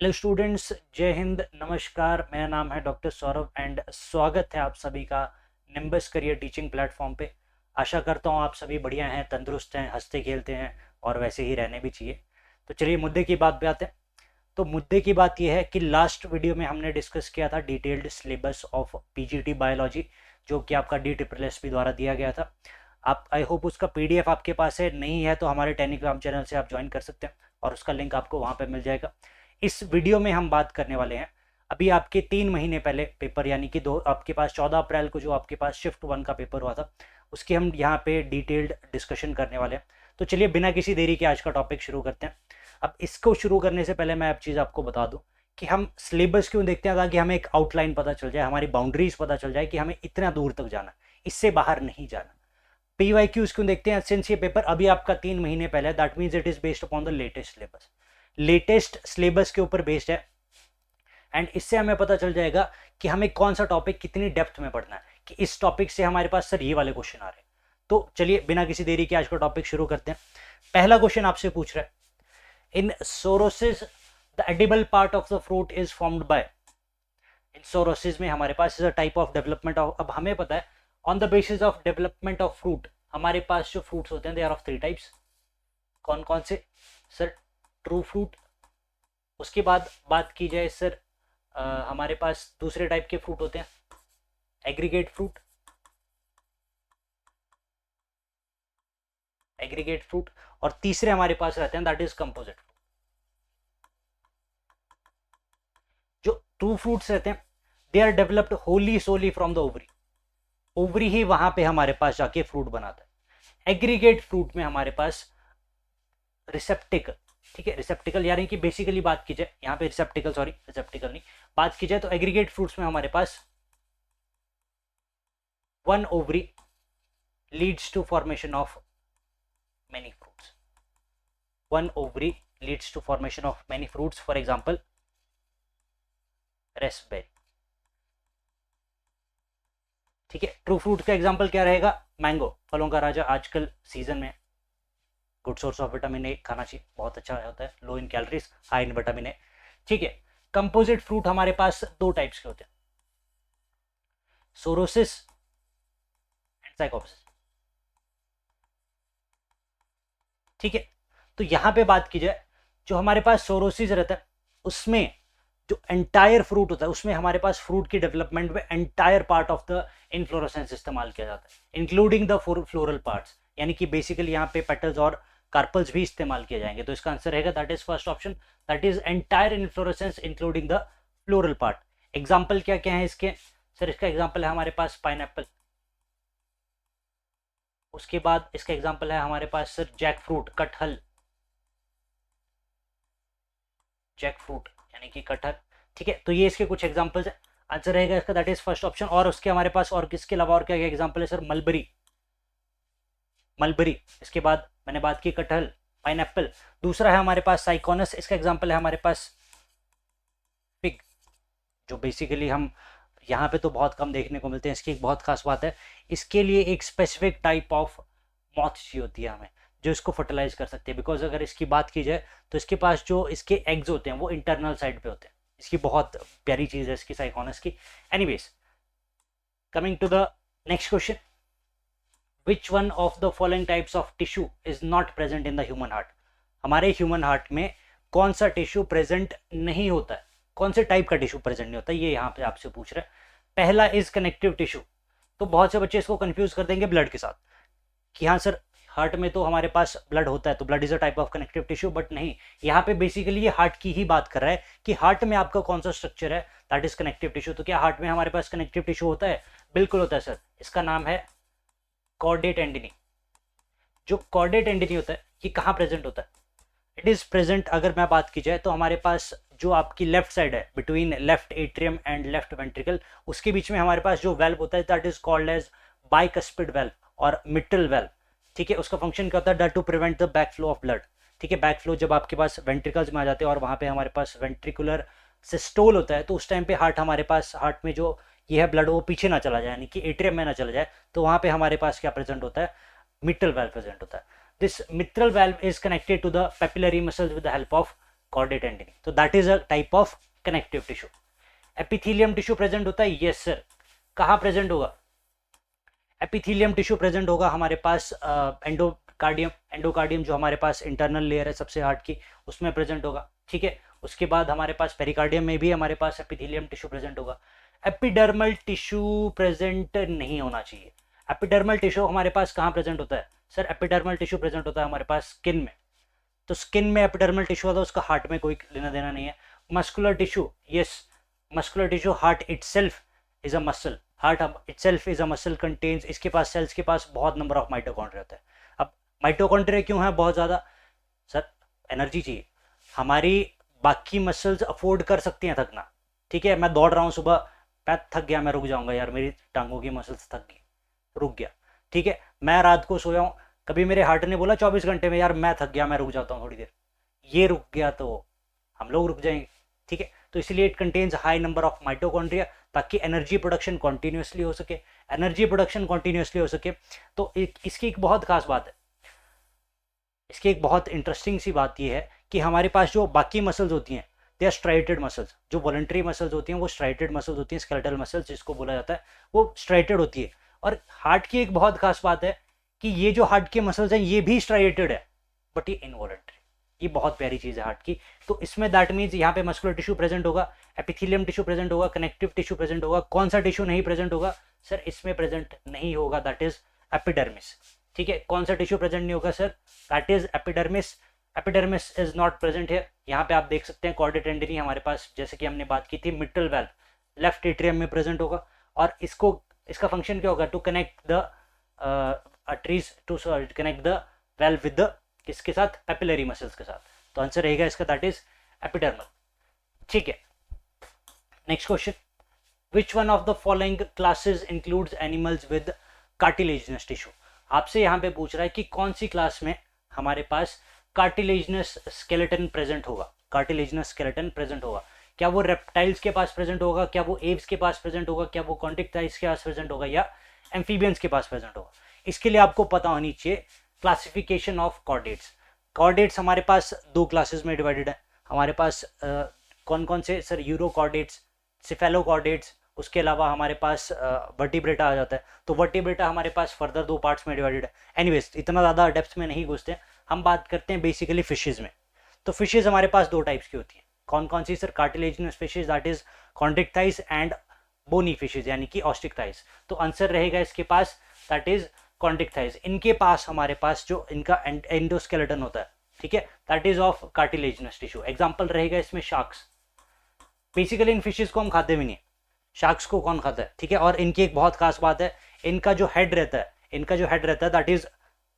Hello students, जय हिंद, नमस्कार। मेरा नाम है डॉक्टर सौरभ एंड स्वागत है आप सभी का निम्बस करियर टीचिंग प्लेटफॉर्म पे। आशा करता हूँ आप सभी बढ़िया हैं, तंदुरुस्त हैं, हंसते खेलते हैं और वैसे ही रहने भी चाहिए। तो चलिए मुद्दे की बात पे आते हैं। तो मुद्दे की बात यह है कि लास्ट वीडियो में हमने डिस्कस किया था detailed syllabus of PGT biology, जो कि आपका DSSP द्वारा दिया गया था। आप आई होप उसका PDF आपके पास है, नहीं है तो हमारे टेलीग्राम चैनल से आप ज्वाइन कर सकते हैं और उसका लिंक आपको वहाँ पर मिल जाएगा। इस वीडियो में हम बात करने वाले हैं अभी आपके 3 महीने पहले पेपर, यानी कि दो आपके पास 14 अप्रैल को जो आपके पास शिफ्ट 1 का पेपर हुआ था, उसकी हम यहाँ पे डिटेल्ड डिस्कशन करने वाले हैं। तो चलिए बिना किसी देरी के आज का टॉपिक शुरू करते हैं। अब इसको शुरू करने से पहले मैं एक चीज़ आपको बता दूं कि हम सिलेबस क्यों देखते हैं, ताकि हमें एक आउटलाइन पता चल जाए, हमारी बाउंड्रीज पता चल जाए कि हमें इतना दूर तक जाना, इससे बाहर नहीं जाना। PYQs क्यों देखते हैं, सिंस ये पेपर अभी आपका 3 महीने पहले, that means it is based upon the latest syllabus. Latest syllabus के ऊपर बेस्ड है एंड इससे हमें पता चल जाएगा कि हमें कौन सा टॉपिक कितनी डेप्थ में पढ़ना है, कि इस टॉपिक से हमारे पास सर ये वाले क्वेश्चन आ रहे हैं। तो चलिए बिना किसी देरी के आज का टॉपिक शुरू करते हैं। पहला क्वेश्चन आपसे पूछ रहा है, in sorosis the edible part of the fruit is formed by. In sorosis में हमारे पास is a type of development of, अब हमें पता है on the basis of development of fruit हमारे पास जो फ्रूट्स होते हैं दे आर ऑफ 3 टाइप्स। कौन कौन से सर? True fruit. उसके बाद बात की जाए सर, हमारे पास दूसरे टाइप के फ्रूट होते हैं एग्रीगेट फ्रूट। Aggregate fruit. और तीसरे हमारे पास रहते हैं दैट इज कंपोजिट फ्रूट। जो ट्रू फ्रूट्स रहते हैं they are developed wholly solely from the ovary. Ovary ही वहां पे हमारे पास जाके फ्रूट बनाता है। एग्रीगेट फ्रूट में हमारे पास रिसेप्टिकल, ठीक है, रिसेप्टिकल यानी कि बेसिकली बात की जाए यहाँ पे रिसेप्टिकल, सॉरी रिसेप्टिकल नहीं, बात की जाए तो एग्रीगेट फ्रूट्स में हमारे पास 1 ovary leads to formation of many fruits. 1 ovary leads to formation of many fruits, for example raspberry। ठीक है, ट्रू फ्रूट का एग्जांपल क्या रहेगा? मैंगो, फलों का राजा। आजकल सीजन में good source of vitamin A खाना चाहिए, बहुत अच्छा होता है, low in calories high in vitamin A. ठीक है, कंपोजिट फ्रूट हमारे पास 2 टाइप्स के होते हैं, सोरोसिस एंड साइकोप्सिस। ठीक है, तो यहां पे बात की जाए, जो हमारे पास सोरोसिस रहता है उसमें जो एंटायर फ्रूट होता है, उसमें हमारे पास फ्रूट की डेवलपमेंट में entire part of the inflorescence इस्तेमाल किया जाता है, इंक्लूडिंग द फ्लोरल पार्ट्स, यानी कि बेसिकली यहाँ पे पेटल्स और कार्पल्स भी इस्तेमाल किए जाएंगे। तो इसका आंसर रहेगा that is first option, that is entire inflorescence including the floral part. Example क्या क्या है इसके? सर इसका एग्जाम्पल है हमारे पास पाइनएप्पल। उसके बाद इसका एग्जाम्पल है हमारे पास सर जैक फ्रूट, कटहल, जैक फ्रूट यानी कि कटहल। ठीक है, तो ये इसके कुछ एग्जांपल्स है। आंसर रहेगा इसका दैट इज फर्स्ट ऑप्शन। और उसके हमारे पास और किसके अलावा और क्या क्या एग्जांपल है सर? Mulberry, mulberry. इसके बाद मैंने बात की कटहल, पाइनएप्पल। दूसरा है हमारे पास साइकोनस, इसका एग्जांपल है हमारे पास पिग, जो बेसिकली हम यहाँ पे तो बहुत कम देखने को मिलते हैं। इसकी एक बहुत खास बात है, इसके लिए एक स्पेसिफिक टाइप ऑफ मॉथ चाहिए होती है हमें, जो इसको फर्टिलाइज कर सकती है। बिकॉज अगर इसकी बात की जाए तो इसके पास जो इसके एग्स होते हैं वो इंटरनल साइड पे होते हैं। इसकी बहुत प्यारी चीज़ है इसकी साइकोनस की। Anyways, coming to the next question, which one of the following types of tissue is not present in the human heart. हमारे ह्यूमन हार्ट में कौन सा टिश्यू प्रेजेंट नहीं होता है, कौन से टाइप का टिश्यू प्रेजेंट नहीं होता, ये यहाँ पे आपसे पूछ रहे हैं। पहला इज कनेक्टिव टिश्यू। तो बहुत से बच्चे इसको कंफ्यूज कर देंगे ब्लड के साथ कि हाँ सर हार्ट में तो हमारे पास ब्लड होता है तो blood is a type of connective tissue, but नहीं, यहाँ पे बेसिकली ये हार्ट की ही बात कर रहा है कि हार्ट में आपका कौन सा स्ट्रक्चर है दैट इज कनेक्टिव टिश्यू। तो क्या हार्ट में हमारे पास कनेक्टिव टिश्यू होता है? बिल्कुल होता है सर, इसका नाम है कॉर्डेट टेंडिनी। जो कॉर्डेट टेंडिनी होता है ये कहाँ प्रेजेंट होता है? इट इज प्रेजेंट, अगर मैं बात की जाए तो हमारे पास जो आपकी लेफ्ट साइड है between left atrium and left ventricle, उसके बीच में हमारे पास जो वेल्व होता है that is called as bicuspid valve और मिट्रल वेल्व। ठीक है, उसका फंक्शन क्या होता है? That to prevent the back flow of blood. ठीक है, बैक फ्लो जब आपके पास वेंट्रिकल्स में आ जाते हैं और वहाँ पे हमारे पास वेंट्रिकुलर सिस्टोल होता है, तो उस टाइम पे हार्ट हमारे पास, हार्ट में जो ये है ब्लड वो पीछे ना चला जाए, यानी कि एट्रियम में ना चला जाए, तो वहाँ पे हमारे पास क्या प्रेजेंट होता है? मिट्रल वेल्व प्रेजेंट होता है। This mitral valve is connected to the papillary muscles with the help of chordae tendineae, तो that is a type of connective tissue. Epithelium tissue present होता है, यस सर। कहाँ present होगा? Epithelium tissue present होगा हमारे पास endocardium, endocardium जो हमारे पास internal layer है सबसे हार्ट की, उसमें प्रेजेंट होगा, ठीक है। उसके बाद हमारे पास पेरिकार्डियम में भी हमारे पास एपिथेलियम टिश्यू प्रेजेंट होगा। एपिडर्मल टिश्यू प्रेजेंट नहीं होना चाहिए। एपिडर्मल टिश्यू हमारे पास कहाँ प्रेजेंट होता है सर? एपिडर्मल टिश्यू प्रेजेंट होता है हमारे पास स्किन में, तो स्किन में एपिडर्मल टिश्यू होता है, उसका हार्ट में कोई लेना देना नहीं है। Muscular tissue, yes, muscular tissue, heart itself is a muscle, heart itself is a muscle contains, इसके पास सेल्स के पास बहुत नंबर ऑफ माइटोकॉन्ड्रिया होता है। अब माइटोकॉन्ड्रिया क्यों है बहुत ज़्यादा? सर एनर्जी चाहिए। हमारी बाकी मसल्स अफोर्ड कर सकती हैं थकना, ठीक है। मैं दौड़ रहा हूँ सुबह, पैर थक गया, मैं रुक जाऊंगा यार, मेरी टांगों की मसल्स थक गई, रुक गया, ठीक है। मैं रात को सोया हूँ, कभी मेरे हार्ट ने बोला 24 घंटे में यार मैं थक गया, मैं रुक जाता हूँ थोड़ी देर, ये रुक गया तो हम लोग रुक जाएंगे, ठीक है। तो इसलिए it contains high number of mitochondria, ताकि एनर्जी प्रोडक्शन कॉन्टिन्यूसली हो सके। एनर्जी प्रोडक्शन कॉन्टिन्यूसली हो सके तो इसकी एक बहुत खास बात है, इसकी एक बहुत इंटरेस्टिंग सी बात यह है कि हमारे पास जो बाकी मसल्स होती हैं दे आर स्ट्राइटेड मसल्स, जो वॉलंटरी मसल्स होती हैं वो स्ट्राइटेड मसल्स होती हैं, स्केलेटल मसल्स जिसको बोला जाता है वो स्ट्राइटेड होती है। और हार्ट की एक बहुत खास बात है कि ये जो हार्ट के मसल्स हैं ये भी स्ट्राइटेड है, बट ये इनवॉलंटरी, ये बहुत प्यारी चीज़ है हार्ट की। तो इसमें दैट मीन्स यहाँ पे मस्कुलर टिश्यू प्रेजेंट होगा, एपिथेलियम टिश्यू प्रेजेंट होगा, कनेक्टिव टिश्यू प्रेजेंट होगा। कौन सा टिश्यू नहीं प्रेजेंट होगा सर? इसमें प्रेजेंट नहीं होगा, दैट इज एपिडर्मिस, ठीक है। कौन सा टिश्यू प्रेजेंट नहीं होगा sir? That is epidermis. Epidermis is not present here. यहाँ पे आप देख सकते हैं कॉर्डेट टेंडिनी हमारे पास, जैसे कि हमने बात की थी, मिट्रल वेल्व लेफ्ट एट्रियम में प्रेजेंट होगा, और इसको, इसका फंक्शन क्या होगा? To connect the arteries, to connect the valve with the किसके साथ? पेपिलरी मसल्स के साथ। तो आंसर रहेगा इसका दैट इज एपिडर्मल, ठीक है। Next question, which one of the following classes includes animals with cartilaginous tissue? आपसे यहाँ पे पूछ रहा है कि कौन सी क्लास में हमारे पास कार्टिलेजिनस स्केलेटन प्रेजेंट होगा, कार्टिलेजिनस स्केलेटन प्रेजेंट होगा। क्या वो रेप्टाइल्स के पास प्रेजेंट होगा, क्या वो एव्स के पास प्रेजेंट होगा, क्या वो कॉन्टिक्टाइल्स के पास प्रेजेंट होगा, या एम्फीबियंस के पास प्रेजेंट होगा? इसके लिए आपको पता होनी चाहिए क्लासिफिकेशन ऑफ कॉर्डेट्स। कॉर्डेट्स हमारे पास दो क्लासेस में डिवाइडेड है हमारे पास। कौन कौन से सर? यूरोकॉर्डेट्स, सिफेलोकॉर्डेट्स, उसके अलावा हमारे पास वर्टिब्रेटा आ जाता है। तो वर्टिब्रेटा हमारे पास फर्दर दो पार्ट्स में डिवाइडेड है। एनीवेज इतना ज़्यादा डेप्थ में नहीं घुसते, हम बात करते हैं बेसिकली फिशेज में। तो फिशेज हमारे पास दो टाइप्स की होती हैं। कौन कौन सी sir? Cartilaginous fishes, that is Chondrichthyes, and bony fishes यानी कि ऑस्टिक्टाइज। तो आंसर रहेगा इसके पास दैट इज कॉन्ट्रिक्टाइज। इनके पास हमारे पास जो इनका एंडोस्केलेटन होता है, ठीक है, that is of cartilaginous tissue. Example रहेगा इसमें शार्क्स। बेसिकली इन फिशेज को हम खाते भी नहीं, शार्क्स को कौन खाता है, ठीक है। और इनकी एक बहुत खास बात है, इनका जो हेड रहता है, इनका जो हेड रहता है दैट इज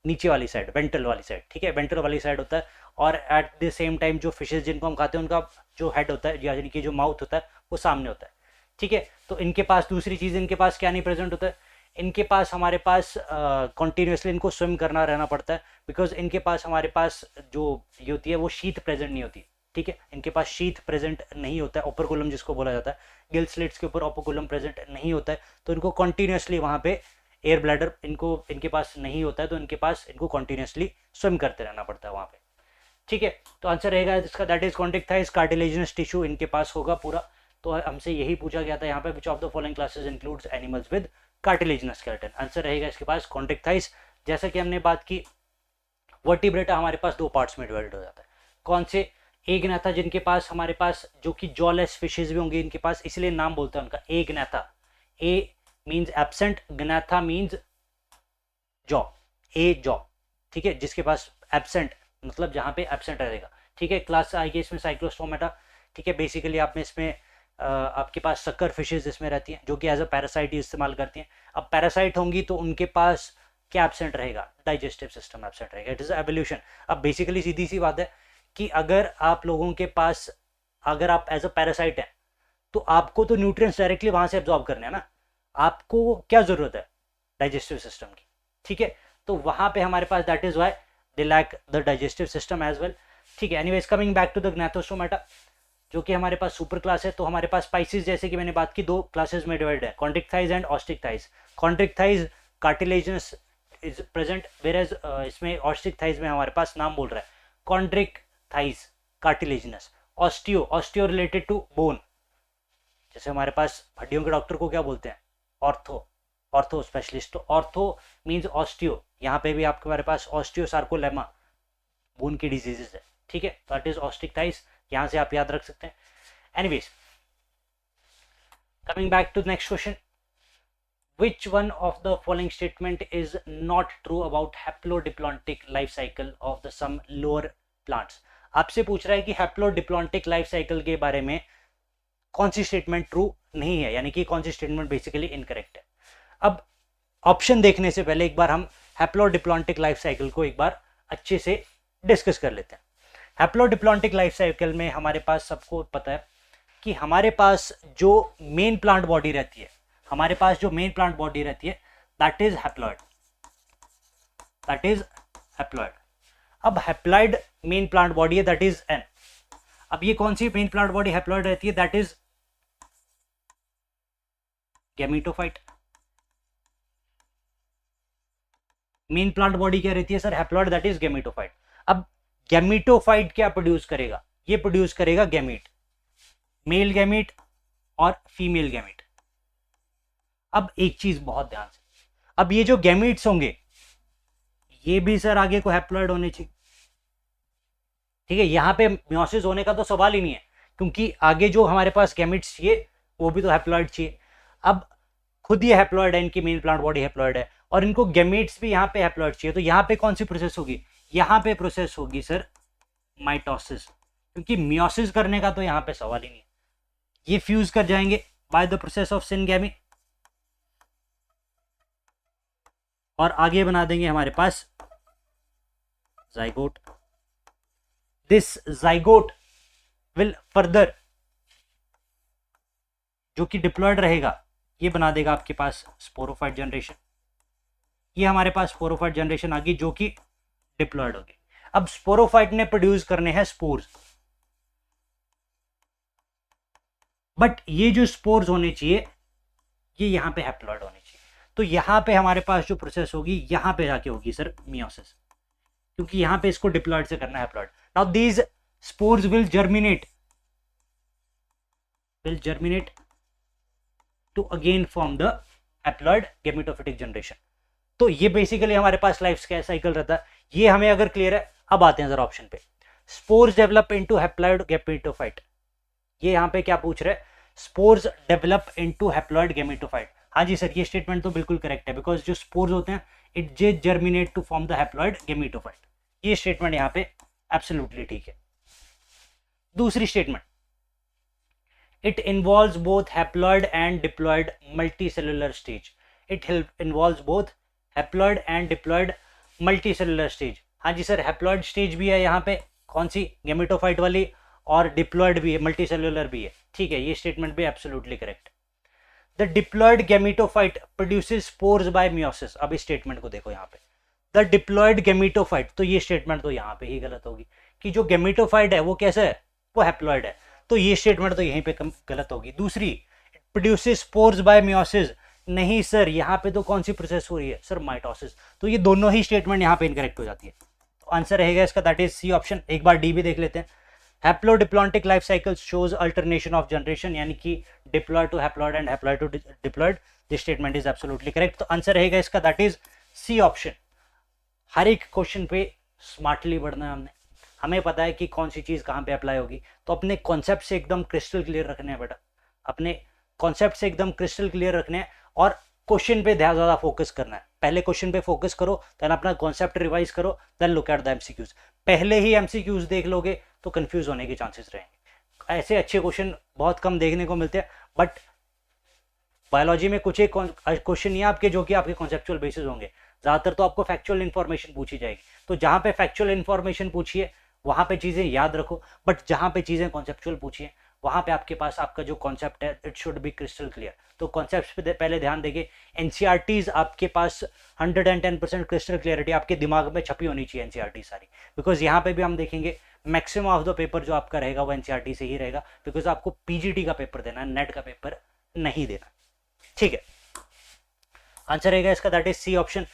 नीचे वाली साइड, वेंट्रल वाली साइड, ठीक है, वेंट्रल वाली साइड होता है। और एट द सेम टाइम जो फिशेज जिनको हम खाते हैं उनका जो हेड होता है यानी कि जो माउथ होता है वो सामने होता है, ठीक है। तो इनके पास दूसरी चीज़, इनके पास क्या नहीं प्रेजेंट होता है? इनके पास हमारे पास कॉन्टीन्यूसली इनको स्विम करना रहना पड़ता है, बिकॉज इनके पास हमारे पास जो ये होती है वो शीथ प्रेजेंट नहीं होती, ठीक है। इनके पास शीथ प्रेजेंट नहीं होता है, ओपरकुलम जिसको बोला जाता है, गिल स्लिट्स के ऊपर ओपरकुलम प्रेजेंट नहीं होता है। तो इनको कॉन्टीन्यूसली वहाँ पे एयर ब्लैडर इनके पास नहीं होता है, तो इनके पास इनको कॉन्टीन्यूसली स्विम करते रहना पड़ता है वहाँ पे, ठीक है। तो आंसर रहेगा इसका दैट इज कॉन्ट्रिक्टाइज, कार्टिलेजिनस टिश्यू इनके पास होगा पूरा। तो हमसे यही पूछा गया था यहाँ पे, विच of the following classes includes animals with cartilaginous skeleton? Answer रहेगा इसके पास कॉन्ट्रिक्टाइज। जैसा कि हमने बात की, वर्टिब्रेटा हमारे पास दो पार्ट्स में डिवाइडेड हो जाता है। कौन से? एग्नाथा, जिनके पास हमारे पास जो कि जॉलेस फिशेज भी होंगे इनके पास, इसलिए नाम बोलते हैं उनका Agnatha. A means absent, gnatha means jaw, a jaw, ठीक है, जिसके पास एब्सेंट मतलब जहाँ पे एब्सेंट रहेगा, ठीक है। क्लास आएगी इसमें साइक्लोस्टोमेटा, ठीक है। बेसिकली आप में इसमें आपके पास सक्कर फिशेज इसमें रहती हैं जो कि एज अ पैरासाइट ही इस्तेमाल करती हैं। अब पैरासाइट होंगी तो उनके पास क्या एब्सेंट रहेगा? डाइजेस्टिव सिस्टम एब्सेंट रहेगा। It is evolution. अब बेसिकली सीधी सी बात है कि अगर आप लोगों के पास, अगर आप एज अ पैरासाइट हैं तो आपको तो न्यूट्रिएंट्स डायरेक्टली वहां से एब्जॉर्ब करने हैं ना, आपको क्या जरूरत है? डाइजेस्टिव सिस्टम की, ठीक है। तो वहां पे हमारे पास that is why they lack the digestive system as well, ठीक है। Anyways coming back to the Gnathostomata जो कि हमारे पास सुपर क्लास है। तो हमारे पास स्पाइसिस, जैसे कि मैंने बात की, दो क्लासेस में डिवाइड है, Chondrichthyes and Osteichthyes. Chondrichthyes cartilaginous is present, where as इसमें ऑस्टिक्टाइज में हमारे पास नाम बोल रहा है Chondrichthyes, cartilaginous. Osteo, osteo related to bone, जैसे हमारे पास हड्डियों के डॉक्टर को क्या बोलते हैं, ऑर्थो, ऑर्थो स्पेशलिस्ट। तो ऑर्थो मीन्स ऑस्टियो, यहाँ पे भी आपके हमारे पास ऑस्टियो सार्कोलेमा बोन की डिजीजेस है, ठीक है, दैट इज ऑस्टिकटाइस, यहाँ से आप याद रख सकते हैं। Anyways, coming back to the next question, which one of the following statement is not true about haplodiplontic life cycle of the some lower plants। आपसे पूछ रहा है कि हैप्लोडिप्लॉन्टिक लाइफ साइकिल के बारे में कौन सी स्टेटमेंट ट्रू नहीं है, यानी कि कौन सी स्टेटमेंट बेसिकली इनकरेक्ट है। अब ऑप्शन देखने से पहले एक बार हम हैप्लोडिप्लॉन्टिक लाइफ साइकिल को एक बार अच्छे से डिस्कस कर लेते हैं। हैप्लोडिप्लॉन्टिक लाइफ साइकिल में हमारे पास सबको पता है कि हमारे पास जो मेन प्लांट बॉडी रहती है, हमारे पास जो मेन प्लांट बॉडी रहती है that is haploid, that is haploid. अब हैप्लॉइड मेन प्लांट बॉडी है दैट इज एन। अब ये कौन सी मेन प्लांट बॉडी हैप्लॉइड रहती है, that is gametophyte. Main plant body क्या रहती है sir, haploid, that is gametophyte. अब गैमेटोफाइट क्या प्रोड्यूस करेगा, ये प्रोड्यूस करेगा गैमीट, मेल गैमीट और फीमेल गैमीट। अब एक चीज बहुत ध्यान से, अब ये जो गैमीट्स होंगे ये भी सर आगे को हैप्लॉइड होने चाहिए, ठीक है, यहां पे मियोसिस होने का तो सवाल ही नहीं है, क्योंकि आगे जो हमारे पास गैमीट्स चाहिए वो भी तो हैप्लॉइड चाहिए। अब खुद ये हैप्लॉइड है, इनकी मेन प्लांट बॉडी हैप्लॉइड है, और इनको गैमीट्स भी यहाँ पे हैप्लॉइड चाहिए, तो यहाँ पे कौन सी प्रोसेस होगी, यहाँ पे प्रोसेस होगी सर माइटोसिस, क्योंकि मियोसिस करने का तो यहाँ पे सवाल ही नहीं है। ये फ्यूज कर जाएंगे by the process of syngamy, और आगे बना देंगे हमारे पास zygote. This zygote will further, जो कि डिप्लॉयड रहेगा, ये बना देगा आपके पास स्पोरोफाइट जनरेशन। ये हमारे पास स्पोरोफाइट जनरेशन आ गई जो कि डिप्लॉयड होगी। अब स्पोरोफाइट ने प्रोड्यूस करने हैं स्पोर्स, बट ये जो स्पोर्स होने चाहिए ये यहां पे हैप्लॉइड होने चाहिए, तो यहां पे हमारे पास जो प्रोसेस होगी यहां पे जाके होगी सर मियोसिस, क्योंकि यहां पे इसको डिप्लॉयड से करना है haploid. Now these spores will germinate to again form the haploid gametophytic generation. तो ये बेसिकली हमारे पास लाइफ साइकिल रहता है, ये हमें अगर क्लियर है। अब आते हैं जरा ऑप्शन पे, spores develop into haploid gametophyte. ये यहाँ पे क्या पूछ रहे हैं, spores develop into haploid gametophyte. हाँ जी सर, ये स्टेटमेंट तो बिल्कुल करेक्ट है, बिकॉज जो स्पोर्स होते हैं इट जे germinate to form the haploid gametophyte. ये स्टेटमेंट यहाँ पे एब्सोल्युटली ठीक है। दूसरी statement, it involves both haploid and diploid multicellular stage. It involves both haploid and diploid multicellular stage. हाँ जी सर, हैप्लॉइड स्टेज भी है यहाँ पे, कौन सी, गैमेटोफाइट वाली, और डिप्लॉयड भी है, मल्टीसेलुलर भी है, ठीक है, ये स्टेटमेंट भी absolutely correct. The diploid gametophyte produces spores by meiosis. अब इस स्टेटमेंट को देखो यहाँ पे, द डिप्लॉयड गैमेटोफाइट, तो ये स्टेटमेंट तो यहाँ पे ही गलत होगी, कि जो गैमेटोफाइट है वो कैसा है, वो हैप्लॉइड है, तो ये स्टेटमेंट तो यहीं पे गलत होगी। दूसरी, प्रोड्यूसेस स्पोर्स बाय मियोसिस, नहीं सर, यहाँ पे तो कौन सी प्रोसेस हो रही है सर, माइटोसिस, तो ये दोनों ही स्टेटमेंट यहाँ पे इनकरेक्ट हो जाती है। तो आंसर रहेगा इसका दैट इज सी ऑप्शन। एक बार डी भी देख लेते हैं, haplodiplontic life cycle shows alternation of generation, यानी कि diploid to haploid and haploid to diploid. This statement is absolutely correct, तो आंसर रहेगा इसका दैट इज सी ऑप्शन। हर एक क्वेश्चन पे स्मार्टली बढ़ना है हमने, हमें पता है कि कौन सी चीज कहाँ पे अप्लाई होगी, तो अपने कॉन्सेप्ट से एकदम क्रिस्टल क्लियर रखने हैं बेटा, अपने कॉन्सेप्ट से एकदम क्रिस्टल क्लियर रखने हैं, और क्वेश्चन पे ज़्यादा फोकस करना है। पहले क्वेश्चन पे फोकस करो, देन अपना कॉन्सेप्ट रिवाइज करो, then look at the MCQs. पहले ही एमसीक्यूज देख लोगे तो कंफ्यूज होने के चांसेस रहेंगे। ऐसे अच्छे क्वेश्चन बहुत कम देखने को मिलते हैं, बट बायोलॉजी में कुछ एक क्वेश्चन नहीं है आपके जो कि आपके कॉन्सेप्चुअल बेसिस होंगे, ज़्यादातर तो आपको फैक्चुअल इन्फॉर्मेशन पूछी जाएगी। तो जहाँ पे फैक्चुअल इन्फॉर्मेशन पूछिए वहाँ पे चीज़ें याद रखो, बट जहाँ पे चीज़ें कॉन्सेप्चुअल पूछिए वहाँ पे आपके पास आपका जो कॉन्सेप्ट है it should be crystal clear. तो कॉन्सेप्ट पे पहले ध्यान देंगे, एनसीईआरटीज आपके पास 110% क्रिस्टल क्लियरिटी आपके दिमाग में छपी होनी चाहिए एनसीईआरटी सारी, बिकॉज यहाँ पे भी हम देखेंगे मैक्सिमम ऑफ द पेपर जो आपका रहेगा वो एनसीईआरटी से ही रहेगा, बिकॉज आपको पीजीटी का पेपर देना है, नेट का पेपर नहीं देना, ठीक है। आंसर रहेगा इसका दैट इज सी ऑप्शन।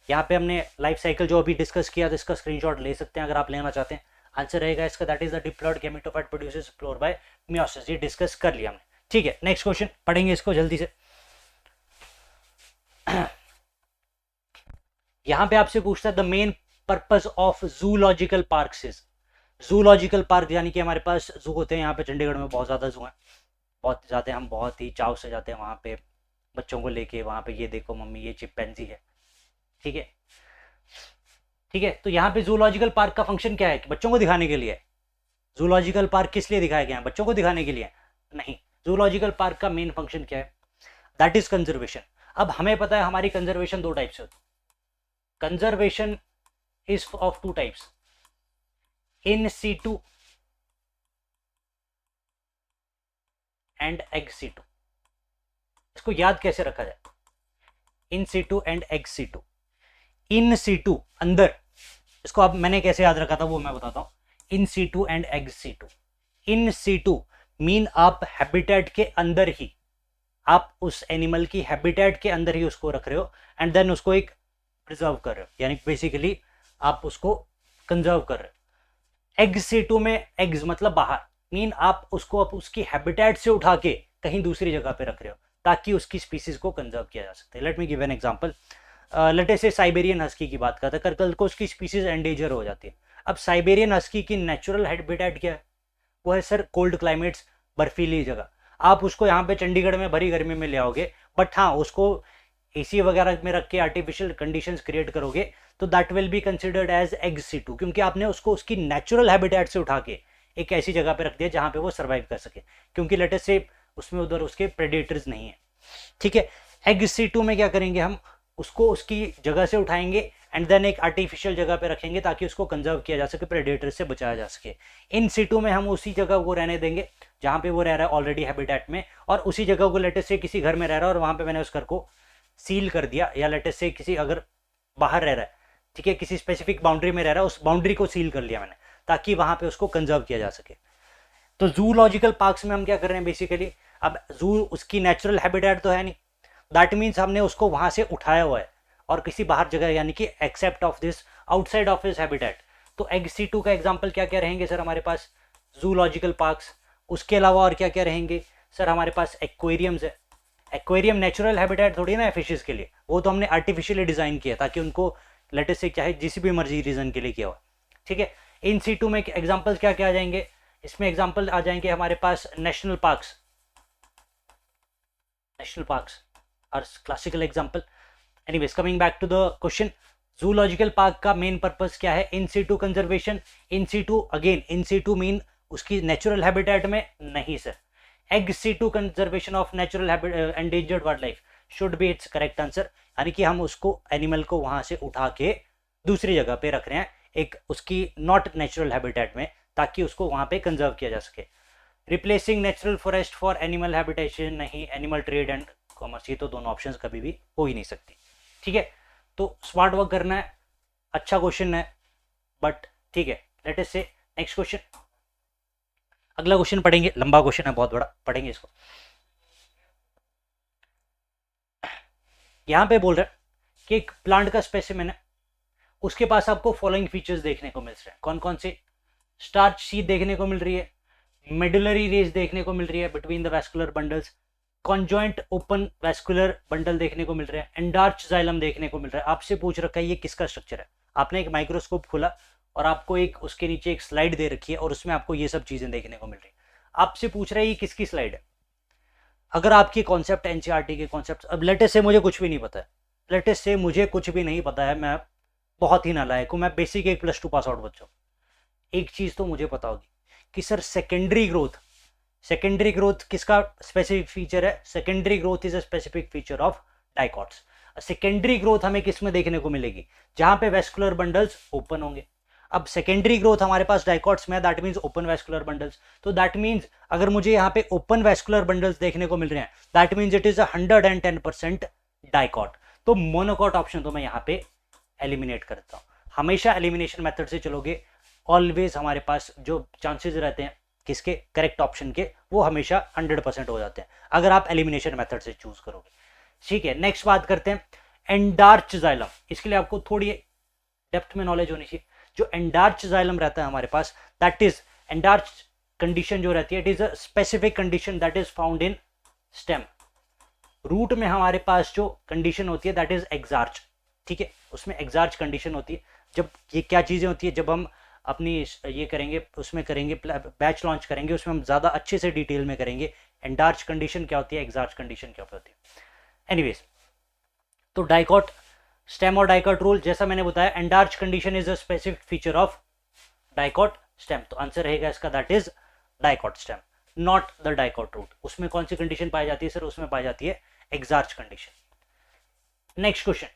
यहाँ पे हमने लाइफ साइकिल जो अभी डिस्कस किया तो इसका स्क्रीनशॉट ले सकते हैं अगर आप लेना चाहते हैं। आंसर रहेगा इसका that is the diploid gametophyte produces floor by meiosis. ये डिस्कस कर लिया हमने, ठीक है। नेक्स्ट क्वेश्चन पढ़ेंगे इसको जल्दी से। यहां पे आपसे पूछता है the main purpose of zoological park is. Zoological park यानी कि हमारे पास जू होते हैं यहाँ पे चंडीगढ़ में, बहुत ज़्यादा जू हैं, बहुत जाते हैं हम, बहुत ही चाव से जाते हैं वहाँ पे बच्चों को लेके। वहाँ पे ये देखो मम्मी ये चिंपैंजी है, ठीक है, ठीक है। तो यहाँ पे जूलॉजिकल पार्क का फंक्शन क्या है कि बच्चों को दिखाने के लिए। जूलॉजिकल पार्क किस लिए दिखाया गया है? बच्चों को दिखाने के लिए नहीं। जूलॉजिकल पार्क का मेन फंक्शन क्या है? That is conservation. अब हमें पता है हमारी कंजर्वेशन दो टाइप से होती है। Conservation is of two types, in situ and ex situ. इसको याद कैसे रखा जाए? In situ and ex situ. In situ अंदर, इसको अब मैंने कैसे याद रखा था वो मैं बताता हूं। In situ and ex situ. In situ mean आप हैबिटेट के अंदर ही, आप उस एनिमल की हैबिटेट के अंदर ही उसको रख रहे हो एंड देन उसको एक प्रिजर्व कर रहे हो, यानी बेसिकली आप उसको कंजर्व कर रहे हो। एग सीटू में एग्स मतलब बाहर, मीन आप उसको अब उसकी हैबिटेट से उठा के कहीं दूसरी जगह पे रख रहे हो ताकि उसकी स्पीसीज को कंजर्व किया जा सकता है। Let me give an example. Let us से साइबेरियन हस्की की बात करते हैं, कल को उसकी स्पीसीज एंडेंजर हो जाती है। अब साइबेरियन हस्की की नेचुरल हैबिटेट क्या है? वो है सर कोल्ड क्लाइमेट्स, बर्फीली जगह। आप उसको यहाँ पे चंडीगढ़ में भरी गर्मी में ले आओगे, बट हाँ उसको एसी वगैरह में रख के आर्टिफिशियल कंडीशंस क्रिएट करोगे तो that will be considered as ex situ, क्योंकि आपने उसको उसकी नेचुरल हैबिटेट से उठा के एक ऐसी जगह पे रख दिया जहां पे वो सर्वाइव कर सके, क्योंकि लेटेस्ट से उसमें उधर उसके प्रेडेटर्स नहीं है, ठीक है। एग सीटू में क्या करेंगे हम? उसको उसकी जगह से उठाएंगे एंड देन एक आर्टिफिशियल जगह पे रखेंगे ताकि उसको कंजर्व किया जा सके, प्रेडेटर से बचाया जा सके। इन सीटू में हम उसी जगह को रहने देंगे जहां पे वो रह रहा है ऑलरेडी हैबिटेट में, और उसी जगह को लेटेस्ट से किसी घर में रह रहा है और वहां पे मैंने उस घर को सील कर दिया, या लेटेस्ट से किसी अगर बाहर रह रहा है, ठीक है, किसी स्पेसिफिक बाउंड्री में रह रहा है, उस बाउंड्री को सील कर लिया मैंने ताकि वहां पे उसको कंजर्व किया जा सके। तो जूलॉजिकल पार्क्स में हम क्या कर रहे हैं बेसिकली? अब जू उसकी नेचुरल हैबिटेट तो है नहीं, दैट मीन्स हमने उसको वहां से उठाया हुआ है और किसी बाहर जगह, यानी कि except of this outside of his habitat. तो एग सीटू का एग्जांपल क्या क्या रहेंगे सर हमारे पास? Zoological parks. उसके अलावा और क्या क्या रहेंगे सर? हमारे पास एक्वेरियम्स है। एक्वेरियम नेचुरल हैबिटेट थोड़ी ना है फिशेस के लिए, वो तो हमने आर्टिफिशियली डिजाइन किया ताकि उनको लेटेस्ट से चाहे जिस भी मर्जी रीजन के लिए किया हुआ, ठीक है। इन सीटू में एग्जांपल क्या क्या आ जाएंगे? इसमें एग्जांपल आ जाएंगे हमारे पास national parks. National parks are classical example. Anyways coming back to the question, zoological park का मेन पर्पस क्या है? In situ conservation. In situ again, in situ mean उसकी नेचुरल हैबिटेट में नहीं sir. Ex situ conservation of natural endangered wildlife should be its correct answer, यानी कि हम उसको एनिमल को वहां से उठा के दूसरी जगह पे रख रहे हैं एक उसकी नॉट नेचुरल हैबिटेट में ताकि उसको वहां पे कंजर्व किया जा सके। Replacing natural forest for animal habitation नहीं, एनिमल ट्रेड एंड कॉमर्स, ये तो दोनों ऑप्शंस कभी भी हो ही नहीं सकती, ठीक है। तो स्मार्ट वर्क करना है, अच्छा क्वेश्चन है बट ठीक है। लेट अस से नेक्स्ट क्वेश्चन, अगला क्वेश्चन पढ़ेंगे, लंबा क्वेश्चन है बहुत बड़ा, पढ़ेंगे इसको। यहां पे बोल रहा है कि एक प्लांट का स्पेसिमेन है, उसके पास आपको फॉलोइंग फीचर्स देखने को मिल रहे हैं। कौन कौन से? स्टार्च शीट देखने को मिल रही है, मेडुलरी रेस देखने को मिल रही है between the vascular bundles, conjoint open vascular bundle देखने को मिल रहा है, एंडार्च जाइलम देखने को मिल रहा है। आपसे पूछ रखा है ये किसका स्ट्रक्चर है, आपने एक माइक्रोस्कोप खोला और आपको एक उसके नीचे एक स्लाइड दे रखी है और उसमें आपको ये सब चीजें देखने को मिल रही है। आपसे पूछ रहा है ये किसकी स्लाइड है? अगर आपकी कॉन्सेप्ट एनसीईआरटी के कॉन्सेप्ट, अब लेटेस्ट से मुझे कुछ भी नहीं पता है, लेटेस्ट से मुझे कुछ भी नहीं पता है, मैं बहुत ही नालायक हूँ, मैं बेसिक 1+2 पास आउट बच्चा हूँ। एक चीज तो मुझे पता होगी कि सर सेकेंडरी ग्रोथ किसका स्पेसिफिक फीचर है? Secondary growth is a specific feature of dicots. Secondary growth हमें किस में देखने को मिलेगी? जहां पे वेस्कुलर बंडल्स ओपन होंगे। अब सेकेंडरी ग्रोथ हमारे पास डाइकॉट्स में, that means open vascular bundles, तो दैट मींस अगर मुझे यहाँ पे ओपन वेस्कुलर बंडल्स देखने को मिल रहे हैं that means it is 110% dicot. तो मोनोकॉट ऑप्शन तो मैं यहाँ पे एलिमिनेट करता हूँ। हमेशा एलिमिनेशन मेथड से चलोगे, ऑलवेज हमारे पास जो चांसेस रहते हैं किसके करेक्ट ऑप्शन के, वो हमेशा 100% हो जाते हैं अगर आप एलिमिनेशन मेथड से चूज करोगे, ठीक है। नेक्स्ट बात करते हैं एंडार्च जाइलम। इसके लिए आपको थोड़ी डेप्थ में नॉलेज होनी चाहिए। जो एंडार्च जाइलम रहता है हमारे पास, दैट इज एंडार्च कंडीशन जो रहती है, it is a specific condition that is found in stem. Root में हमारे पास जो कंडीशन होती है दैट इज एक्सार्च, ठीक है, उसमें एक्सार्च कंडीशन होती है। जब ये क्या चीजें होती है, जब हम अपनी ये करेंगे, उसमें करेंगे बैच लॉन्च करेंगे, उसमें हम ज्यादा अच्छे से डिटेल में करेंगे एंडार्च कंडीशन क्या होती है, एक्सार्च कंडीशन क्या होती है। एनीवेज, तो डाइकॉट स्टेम और डाइकॉट रूल, जैसा मैंने बताया, endarch condition is a specific feature of dicot stem, तो आंसर रहेगा इसका that is dicot stem, not the dicot root. उसमें कौन सी कंडीशन पाई जाती है सर, उसमें पाई जाती है एक्सार्च कंडीशन। नेक्स्ट क्वेश्चन,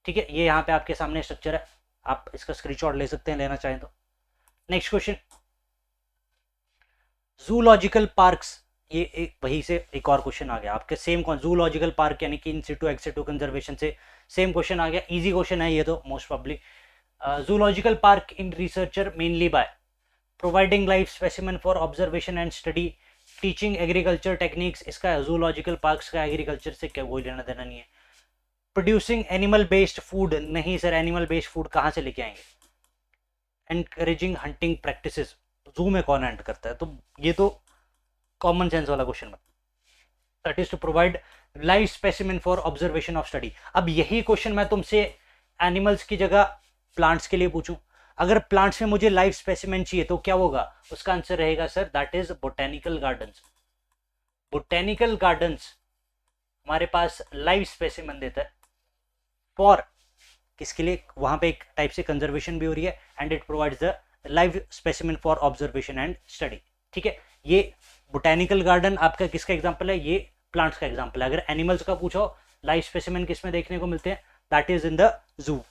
ठीक है, ये यहाँ पे आपके सामने स्ट्रक्चर है, आप इसका स्क्रीनशॉट ले सकते हैं लेना चाहें तो। नेक्स्ट क्वेश्चन, जूलॉजिकल पार्क्स, ये एक वही से एक और क्वेश्चन आ गया आपके सेम कौन, जूलॉजिकल पार्क यानी कि इन सिटू एक्स सिटू कंजर्वेशन से सेम क्वेश्चन आ गया, इजी क्वेश्चन है ये तो most probably. Zoological park in researcher mainly by providing live specimen for observation and study, teaching agriculture techniques, इसका जूलॉजिकल पार्क्स का एग्रीकल्चर से क्या कोई लेना देना नहीं है। प्रोड्यूसिंग एनिमल बेस्ड फूड, नहीं सर, एनिमल बेस्ड फूड कहाँ से लेके आएंगे। एनकरेजिंग हंटिंग प्रैक्टिसेस, जू में कौन हंट करता है, तो ये तो कॉमन सेंस वाला क्वेश्चन है। That is to provide live specimen for observation of study. अब यही क्वेश्चन मैं तुमसे एनिमल्स की जगह प्लांट्स के लिए पूछूं, अगर प्लांट्स में मुझे लाइव स्पेसिमेन चाहिए तो क्या होगा, उसका आंसर रहेगा sir that is botanical gardens. Botanical gardens हमारे पास लाइव स्पेसिमेन देता है फॉर किसके लिए, वहां पे एक टाइप से कंजर्वेशन भी हो रही है and it provides the live specimen for observation and study, ठीक है। ये बोटेनिकल गार्डन आपका किसका एग्जांपल है, ये प्लांट्स का एग्जांपल है। अगर एनिमल्स का पूछो लाइव स्पेसिमेन किस में देखने को मिलते हैं, that is in the zoo.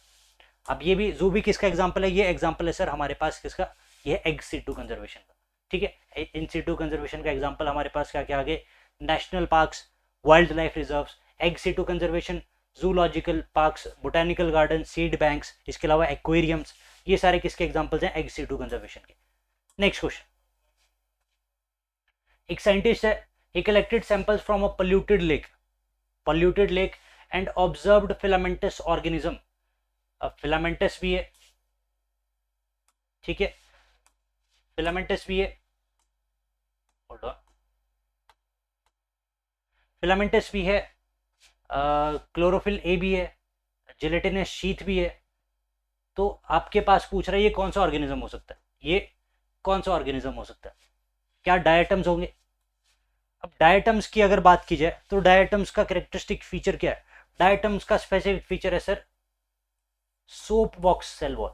अब ये भी जू भी किसका एग्जांपल है, ये एग्जांपल है सर हमारे पास किसका, ये एग सीटू कंजर्वेशन का, ठीक है। इन सीटू कंजर्वेशन का एग्जांपल हमारे पास क्या क्या आगे, national parks, wild life reserves, ex situ conservation, zoological parks, botanical garden, seed banks, इसके अलावा एक्वेरियम्स, ये सारे किसके एग्जांपल्स हैं, एग सीटू कंजर्वेशन के। नेक्स्ट क्वेश्चन, एक साइंटिस्ट है, he collected samples from a polluted lake and observed filamentous organism। अब filamentous भी है, ठीक है, filamentous भी है, hold on, filamentous भी है, क्लोरोफिल ए भी है, जिलेटिनस शीथ भी है। तो आपके पास पूछ रहा है ये कौन सा ऑर्गेनिज्म हो सकता है, ये कौन सा ऑर्गेनिज्म हो सकता है, क्या डायटम्स होंगे। अब डायटम्स की अगर बात की जाए तो डायटम्स का कैरेक्टरिस्टिक फीचर क्या है, डायटम्स का स्पेसिफिक फीचर है sir soap box cell wall,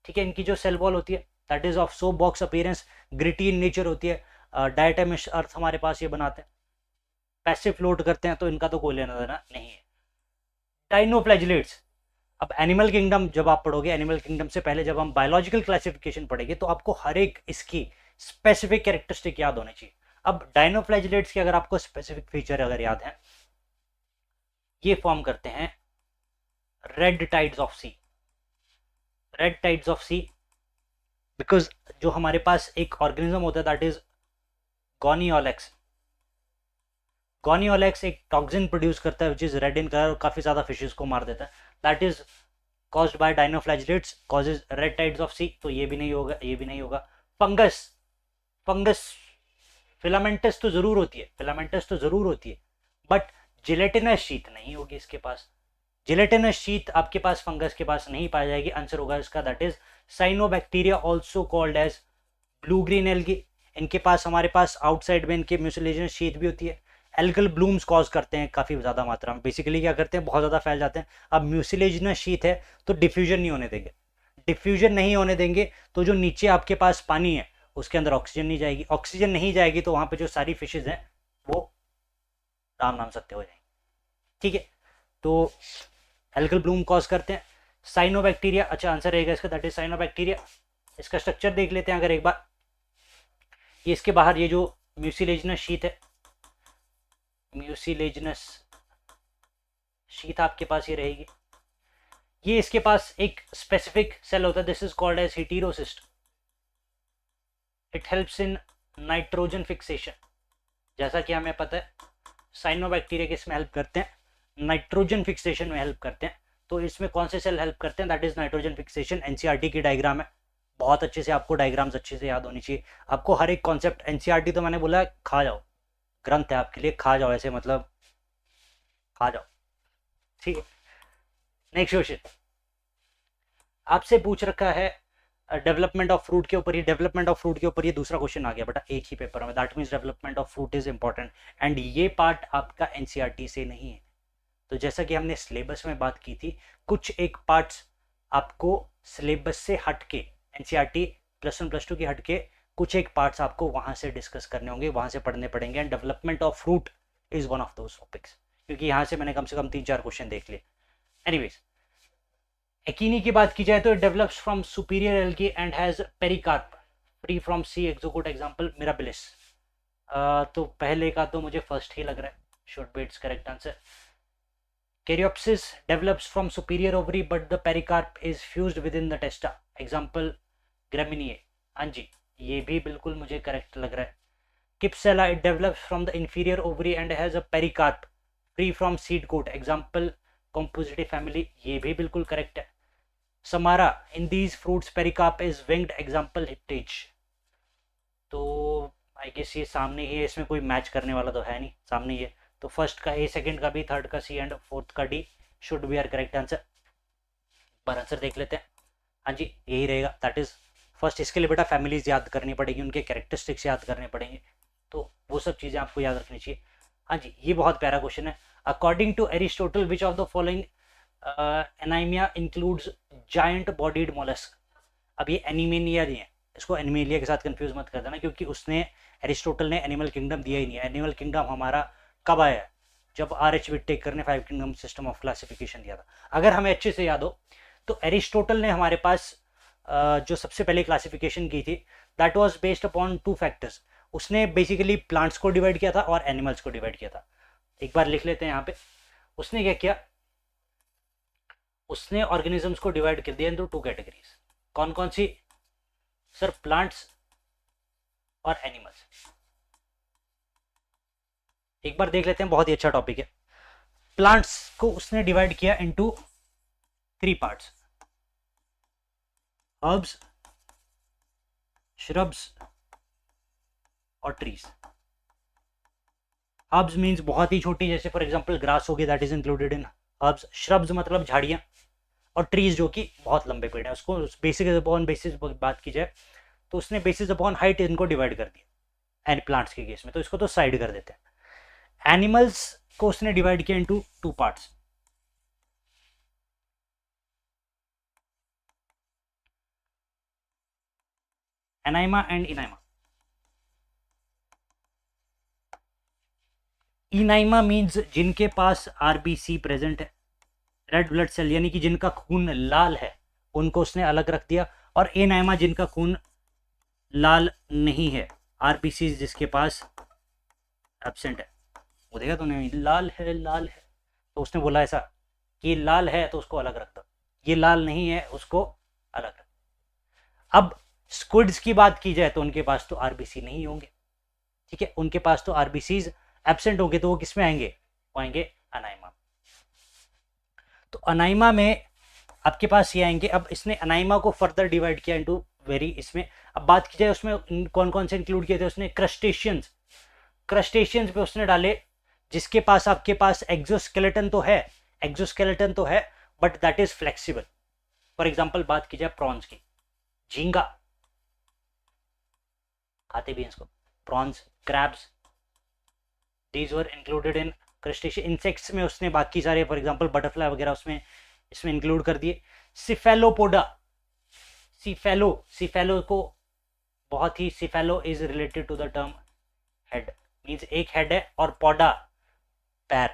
ठीक है। इनकी जो सेल वॉल होती है that is of soap box appearance, gritty in nature होती है। डायटम अर्थ हमारे पास ये बनाते हैं, पैसिव फ्लोट करते हैं, तो इनका तो कोई लेना देना नहीं है। डाइनोफ्लैजिलेट्स, अब एनिमल किंगडम जब आप पढ़ोगे, एनिमल किंगडम से पहले जब हम बायोलॉजिकल क्लासिफिकेशन पढ़ेंगे तो आपको हर एक इसकी स्पेसिफिक कैरेक्टरिस्टिक याद होनी चाहिए। अब डाइनोफ्लैजिलेट्स के अगर आपको स्पेसिफिक फीचर अगर याद है, ये फॉर्म करते हैं red tides of sea, red tides of sea, because जो हमारे पास एक ऑर्गेनिज्म होता है दैट इज गोनियोलेक्स, गोनियोलेक्स एक टॉक्सिन प्रोड्यूस करता है which is red in colour और काफी ज्यादा फिशेस को मार देता है, that is caused by dinoflagellates, causes red tides of sea, तो ये भी नहीं होगा, ये भी नहीं होगा। फंगस, फंगस फिलामेंटस तो जरूर होती है, फिलामेंटस तो जरूर होती है, बट जिलेटिनस शीथ नहीं होगी इसके पास, जिलेटिनस शीथ आपके पास फंगस के पास नहीं पाई जाएगी। आंसर होगा इसका that is cyanobacteria also called as blue green algae. इनके पास हमारे पास आउटसाइड में इनके म्यूसिलेजिनस शीथ भी होती है, एल्गल ब्लूम्स कॉज करते हैं काफी ज्यादा मात्रा में, बेसिकली क्या करते हैं बहुत ज्यादा फैल जाते हैं। अब म्यूसिलेजिनस शीथ है तो डिफ्यूजन नहीं होने देंगे, डिफ्यूजन नहीं होने देंगे तो जो नीचे आपके पास पानी है उसके अंदर ऑक्सीजन नहीं जाएगी, ऑक्सीजन नहीं जाएगी तो वहां पे जो सारी फिशेज हैं वो राम नाम सत्य हो जाएंगे, ठीक है। तो एल्गल ब्लूम कॉज करते हैं साइनोबैक्टीरिया, अच्छा आंसर रहेगा इसका दैट इज साइनोबैक्टीरिया। इसका स्ट्रक्चर देख लेते हैं अगर एक बार, ये इसके बाहर ये जो म्यूसिलेजिनस शीथ है, म्यूसिलेजिनस शीथ आपके पास ये रहेगी, ये इसके पास एक स्पेसिफिक सेल होता है, this is called as heterocyst, it helps in nitrogen fixation. जैसा कि हमें पता है साइनोबैक्टीरिया किस में हेल्प करते हैं, नाइट्रोजन फिक्सेशन में हेल्प करते हैं, तो इसमें कौन से सेल हेल्प करते हैं, that is nitrogen fixation. NCERT की डायग्राम है, बहुत अच्छे से आपको डायग्राम्स अच्छे से याद होनी चाहिए। आपको हर एक कॉन्सेप्ट, एनसीईआरटी तो मैंने बोला खा जाओ, ग्रंथ है आपके लिए, खा जाओ, ऐसे मतलब खा जाओ, ठीक है। नेक्स्ट क्वेश्चन आपसे पूछ रखा है डेवलपमेंट ऑफ फ्रूट के ऊपर ही, डेवलपमेंट ऑफ फ्रूट के ऊपर ये दूसरा क्वेश्चन आ गया बेटा एक ही पेपर में, that means development of fruit is important and ये पार्ट आपका एनसीईआरटी से नहीं है। तो जैसा कि हमने सिलेबस में बात की थी, कुछ एक पार्ट्स आपको सिलेबस से हटके, एनसीईआरटी +1 +2 की हटके कुछ एक पार्ट्स आपको वहां से डिस्कस करने होंगे, वहां से पढ़ने पड़ेंगे। And development of fruit is one of those topics, क्योंकि यहाँ से मैंने कम से कम 3-4 क्वेश्चन देख लिए। एनीवेज, एकीनी की बात की जाए तो it develops from superior algae and has pericarp free from sea exocoat, example Mirabilis. तो पहले का तो मुझे फर्स्ट ही लग रहा है, should be its correct answer. Caryopsis develops from superior ovary but the pericarp is fused within the testa, example Gramineae। हाँ जी, ये भी बिल्कुल मुझे करेक्ट लग रहा है। Kipsella, it develops from the inferior ovary and has a pericarp free from seed coat, example Compositae family, ये भी बिल्कुल करेक्ट है। Samara, in these fruits pericarp is winged, example Hiptage। तो आई गेस ये सामने ही है, इसमें कोई मैच करने वाला तो है नहीं, सामने ही है। तो फर्स्ट का ए, सेकंड का बी, थर्ड का सी एंड फोर्थ का D should be our correct answer. पर आंसर देख लेते हैं। हाँ जी, यही रहेगा, दैट इज फर्स्ट। इसके लिए बेटा फैमिलीज याद करनी पड़ेगी, उनके कैरेक्टरिस्टिक्स याद करने पड़ेंगे, तो वो सब चीज़ें आपको याद रखनी चाहिए। हाँ जी, ये बहुत प्यारा क्वेश्चन है। According to Aristotle which of the following Anaima includes giant bodied mollusc. अब ये एनिमेनिया नहीं है, इसको एनिमेलिया के साथ कंफ्यूज मत कर देना, क्योंकि उसने एरिस्टोटल ने एनिमल किंगडम दिया ही नहीं है। एनिमल किंगडम हमारा कब आया, जब R.H. विटेकर ने 5 किंगडम सिस्टम ऑफ क्लासिफिकेशन दिया था। अगर हमें अच्छे से याद हो तो एरिस्टोटल ने हमारे पास जो सबसे पहले क्लासिफिकेशन की थी, that was based upon 2 factors. उसने बेसिकली प्लांट्स को डिवाइड किया था और एनिमल्स को डिवाइड किया था। एक बार लिख लेते हैं यहाँ पे, उसने क्या किया, उसने ऑर्गेनिजम्स को डिवाइड कर दिया इनटू 2 कैटेगरीज। कौन कौन सी सर? प्लांट्स और एनिमल्स। एक बार देख लेते हैं, बहुत ही अच्छा टॉपिक है। प्लांट्स को उसने डिवाइड किया इनटू 3 पार्ट्स, हर्ब्स, श्रब्स और ट्रीज। हर्ब्स मींस बहुत ही छोटी, जैसे फॉर एग्जांपल ग्रास हो गई, that is included in herbs. Shrubs मतलब झाड़ियां, और ट्रीज जो कि बहुत लंबे पेड़ हैं। उसको बेसिक अपॉन बेसिस बात की जाए तो उसने बेसिस अपॉन हाइट इनको डिवाइड कर दिया एंड प्लांट्स के केस में, तो इसको तो साइड कर देते हैं। एनिमल्स को उसने डिवाइड किया इनटू 2 पार्ट्स, एनाइमा एंड इनाइमा। इनाइमा मींस जिनके पास आरबीसी प्रेजेंट है, रेड ब्लड सेल, यानी कि जिनका खून लाल है, उनको उसने अलग रख दिया। और एनाइमा जिनका खून लाल नहीं है, आरबीसी जिसके पास एब्सेंट है। वो देखा तूने, लाल है लाल है, तो उसने बोला ऐसा कि लाल है तो उसको अलग रख दो, ये लाल नहीं है उसको अलग रख। अब स्क्विड्स की बात की जाए तो उनके पास तो आरबीसी नहीं होंगे, ठीक है, उनके पास तो आरबीसीज एब्सेंट होंगे, तो वो किस में आएंगे? वो आएंगे अनाइमा। तो अनाइमा में आपके पास ये आएंगे। अब इसने अनाइमा को फर्दर डिवाइड किया इनटू वेरी, इसमें अब बात की जाए उसमें कौन कौन से इंक्लूड किए थे उसने? क्रस्टेशियंस। क्रस्टेशियंस पे उसने डाले जिसके पास आपके पास एक्सोस्केलेटन तो है, एक्सोस्केलेटन तो है but that is flexible. For example बात की जाए प्रॉन्स की, झींगा खाते भी हैं इसको, prawns, crabs, these were included in crustacean. Insects में उसने बाकी सारे फॉर एग्जांपल बटरफ्लाई वगैरह उसमें इसमें इंक्लूड कर दिए। सिफेलोपोडा, सिफेलो को बहुत ही, cephalo is related to the term head, means एक हेड है और पौडा पैर,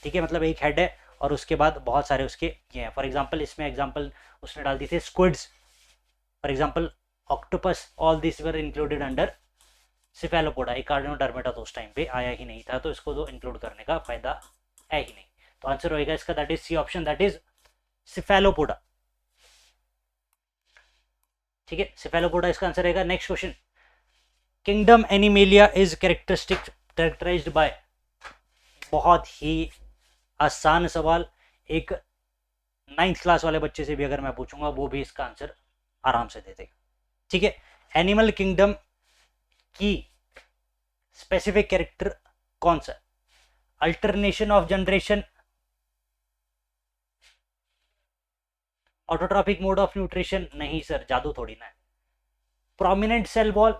ठीक है, मतलब एक हेड है और उसके बाद बहुत सारे उसके ये हैं। फॉर एग्जांपल इसमें एग्जांपल उसने डाल दी थी squids, for example octopus, all this were included under Cephalopoda. एकार्डियोडर्मेटा तो उस टाइम पे आया ही नहीं था, तो इसको तो इंक्लूड करने का फायदा है ही नहीं। तो आंसर होएगा इसका that is C option, that is cephalopoda, ठीक है, सिफेलोपोडा इसका आंसर रहेगा। Next question, kingdom animalia is characterized by, बहुत ही आसान सवाल, एक 9th क्लास वाले बच्चे से भी अगर मैं पूछूंगा वो भी इसका आंसर आराम से दे देगा। ठीक है, एनिमल किंगडम की स्पेसिफिक कैरेक्टर कौन सा? Alternation of generation, autotrophic mode of nutrition, नहीं सर जादू थोड़ी ना है। Prominent cell wall,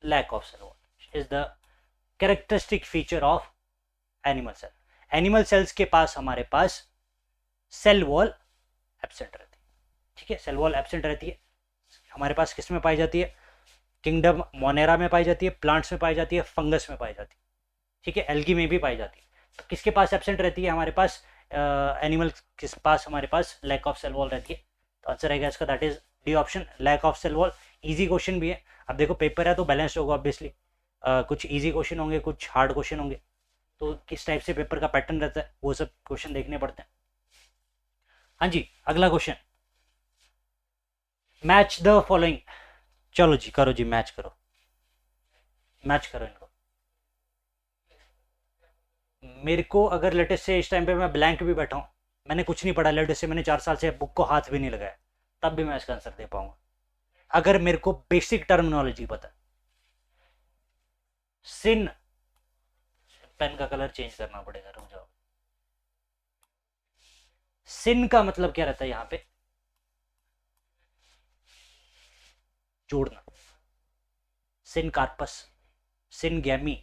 lack of cell wall is the characteristic feature of animal cell. Animal cells के पास हमारे पास सेल वॉल एब्सेंट रहती है। ठीक है, सेल वॉल एब्सेंट रहती है हमारे पास किस में पाई जाती है? किंगडम मोनेरा में पाई जाती है, प्लांट्स में पाई जाती है, फंगस में पाई जाती है। ठीक है, एल्गी में भी पाई जाती है। तो किसके पास एब्सेंट रहती है हमारे पास? एनिमल किस पास हमारे पास लैक ऑफ सेल वॉल रहती है। तो आंसर रहेगा इसका that is D option, lack of cell wall. Easy question भी है। अब देखो पेपर है तो बैलेंस्ड होगा ऑब्वियसली, कुछ इजी क्वेश्चन होंगे, कुछ हार्ड क्वेश्चन होंगे, तो किस टाइप से पेपर का पैटर्न रहता है वो सब क्वेश्चन देखने पड़ते हैं। हाँ जी, अगला क्वेश्चन, मैच द फॉलोइंग। चलो जी करो जी, मैच करो, मैच करो इनको। मेरे को अगर लेटेस्ट से इस टाइम पे मैं ब्लैंक भी बैठा हूँ, मैंने कुछ नहीं पढ़ा लेटेस्ट से, मैंने 4 साल से बुक को हाथ भी नहीं लगाया, तब भी मैं इसका आंसर दे पाऊंगा अगर मेरे को बेसिक टर्मिनोलॉजी पता। सिन, पेन का कलर चेंज करना पड़ेगा, रुक जाओ। सिन का मतलब क्या रहता है यहाँ पे? जोड़ना, सिन कार्पस, सिन गैमी।